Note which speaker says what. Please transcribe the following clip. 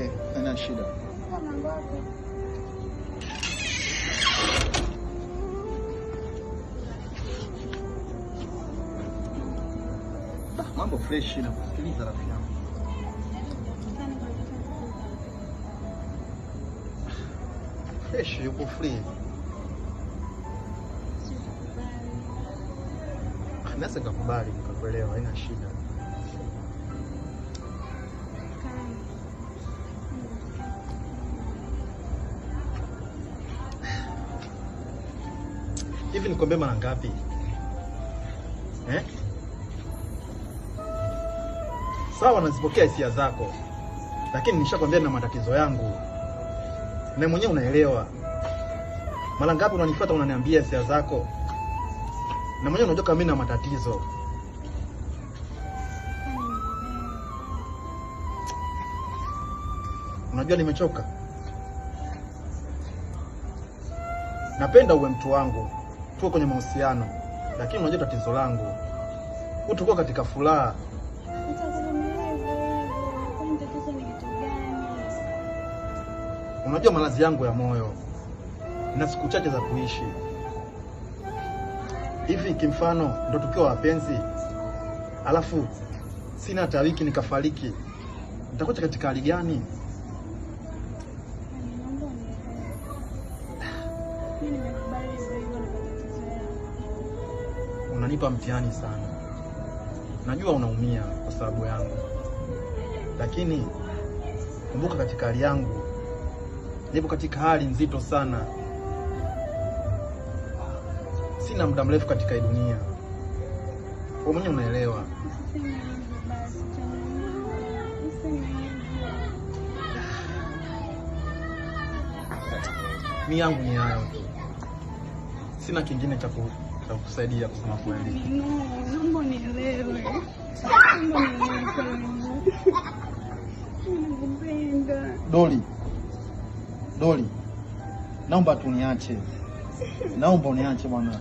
Speaker 1: Okay, haina shida. Mambo fresh na kusikiliza rafiki yangu. Fresh yuko free. Nasa kakubali nikakuelewa, haina shida. Hivi nikwambie mara ngapi? Sawa, nazipokea hisia zako, lakini nishakwambia na matatizo yangu, na mwenyewe unaelewa. Mara ngapi unanifuata unaniambia hisia zako, na mwenyewe unajua kama mimi na matatizo. Unajua nimechoka. Napenda uwe mtu wangu, tuwe kwenye mahusiano, lakini unajua tatizo langu, utakuwa katika furaha. Unajua malazi yangu ya moyo, na siku chache za kuishi. Hivi kimfano ndo tukiwa wapenzi, alafu sina hata wiki nikafariki, nitakuwa katika hali gani? Unanipa mtihani sana. Najua unaumia kwa sababu yangu, lakini kumbuka katika hali yangu, nipo katika hali nzito sana. Sina muda mrefu katika hii dunia. Wewe mwenyewe unaelewa. Mimi yangu ni hayo tu. Sina kingine cha kusaidia kusema kweli.
Speaker 2: Naomba unielewe.
Speaker 1: Doli. Naomba tu niache. Naomba uniache bwana.